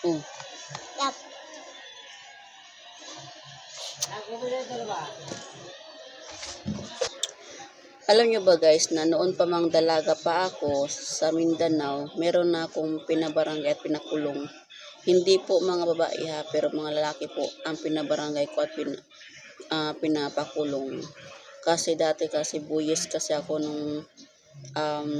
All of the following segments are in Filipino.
Oh. Yap. Alam nyo ba guys, na noon pa mang dalaga pa ako sa Mindanao, meron na akong pinabarangay at pinakulong. Hindi po mga babae ha, pero mga lalaki po ang pinabarangay ko at pinapakulong. Kasi dati kasi buyis kasi ako nung um,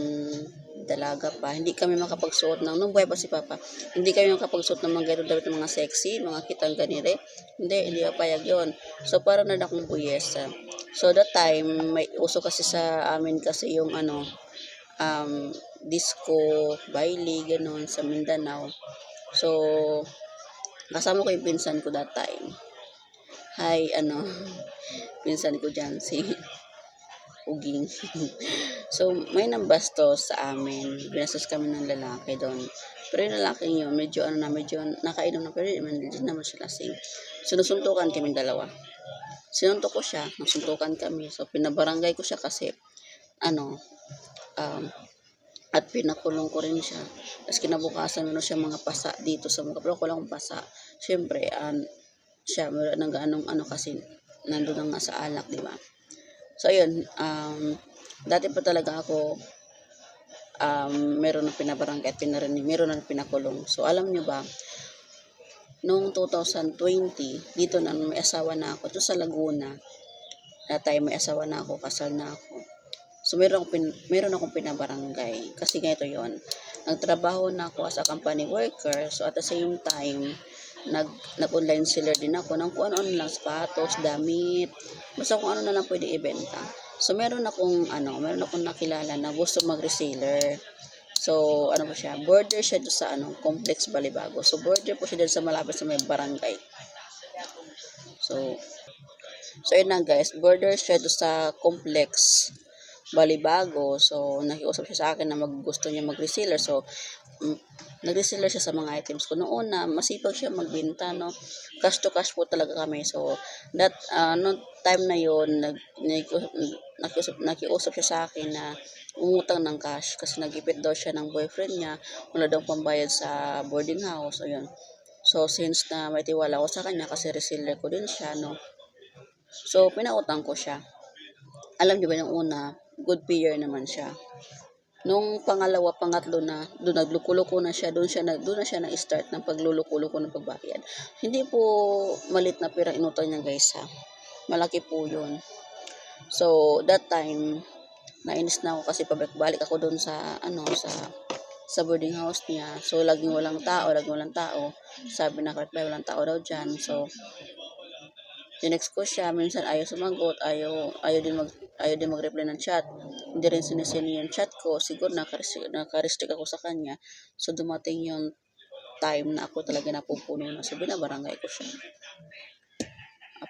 dalaga pa. Hindi kami makapagsuot ng, nung buhay pa si Papa, hindi kami makapagsuot ng mga ganito damit ng mga sexy, mga kitang ganire. Hindi papayag yun. So, parang na akong buyes. So, that time, may uso kasi sa amin kasi yung disco, baile, ganun, sa Mindanao. So, kasama ko yung pinsan ko that time. Hi, pinsan ko dyan, si Uging. So, may nambastos sa amin. Binastos kami ng lalaki doon. Pero yung lalaki yun, medyo nakainom na, pero hindi naman siya lasing. Sinusuntukan kami dalawa. Sinuntok ko siya, nasuntukan kami. So, pinabarangay ko siya kasi, at pinakulong ko rin siya. Tapos kinabukasan, meron siya mga pasa dito sa mga, pero ko lang pasa. Siyempre, siya, meron ng ganong kasi, nandun na nga sa alak, di ba? So, ayun, dati pa talaga ako, meron na pinabarangay at meron na pinakulong. So, alam nyo ba, noong 2020, dito na may asawa na ako, ito sa Laguna, dati may asawa na ako, kasal na ako. So, meron akong pinabarangay. Kasi ganito yon, nagtrabaho na ako as a company worker. So, at the same time, nag-online seller din ako ng kung ano-ano lang, sapatos, damit, basta kung ano na lang pwede ibenta. So, meron akong nakilala na gusto mag-reseller. So, ano po siya, border siya doon sa Complex Balibago. So, border po siya doon sa malapit sa may barangay. So yun na guys, border siya doon sa Complex Balibago. So, nakiusap siya sa akin na gusto niya mag-reseller. So, nag-reseller siya sa mga items ko. Noong una, masipag siya magbenta, no? Cash to cash po talaga kami. So, no time na yun, nakiusap siya sa akin na umutang ng cash kasi nagipit daw siya ng boyfriend niya. Wala daw pambayad sa boarding house. So, yun. So, since na may tiwala ko sa kanya kasi reseller ko din siya, no? So, pinautang ko siya. Alam niyo ba yung una, good payer naman siya. Nung pangalawa, pangatlo na, doon nagluluko na siya, doon na siya na-start ng pagluluko-luko ng pagbayad. Hindi po malit na pera inutang niya guys ha. Malaki po yun. So, that time, nainis na ako kasi pabalik ako doon sa boarding house niya. So, laging walang tao. Sabi na kapit walang tao daw dyan. So, tinext ko siya, minsan ayaw sumagot, ayaw din mag-reply ng chat. Hindi rin sinisend yung chat ko, siguro naka-restrict ako sa kanya. So, dumating yung time na ako talaga napupuno na. So, binabarangay ko siya.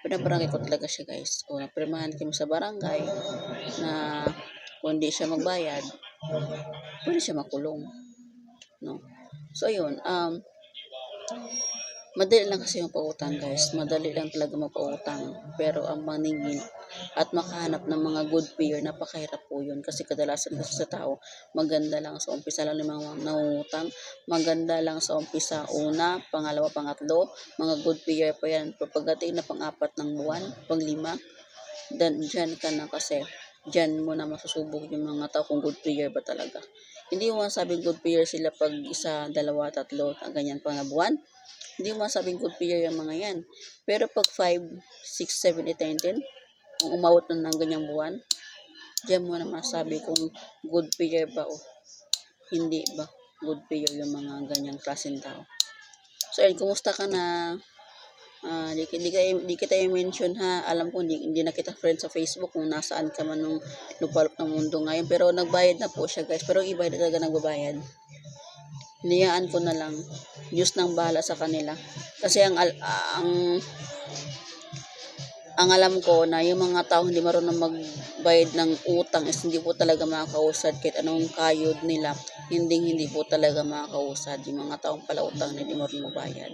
Pinabarangay ko talaga siya guys. O, napirmahan kami sa barangay na kung hindi siya magbayad, pwede siya makulong. No? So, ayun. Madali lang kasi yung pautang guys. Madali lang talaga magpautang. Pero ang maningil at makahanap ng mga good payer, napakahirap po yun. Kasi kadalasan kasi sa tao, maganda lang sa umpisa lang yung mga nangungutang. Maganda lang sa umpisa, una, pangalawa, pangatlo. Mga good payer pa yan. Pagdating na pang-apat ng buwan, pang-lima, dyan ka na kasi dyan mo na masusubok yung mga tao kung good payer ba talaga. Hindi mo masabing good payer sila pag isa, dalawa, tatlo, ganyan pa na buwan. Hindi mo masabing good payer yung mga yan. Pero pag 5, 6, 7, 8, 9, 10, kung umawot na ng ganyang buwan, diyan mo na masabi kung good payer ba o hindi ba good payer yung mga ganyang klaseng tao. So, ayun, kumusta ka na? Di kita i-mention ha. Alam ko, hindi na kita friend sa Facebook kung nasaan ka man nung lupalop ng mundo ngayon. Pero nagbayad na po siya guys. Pero iba talaga nagbabayad. Niyaan ko na lang. Diyos nang bahala sa kanila. Kasi ang alam ko na yung mga tao hindi marunong magbayad ng utang is hindi po talaga makakausad kahit anong kayod nila. Hindi po talaga makakausad. Yung mga taong pala utang na hindi marunong magbayad.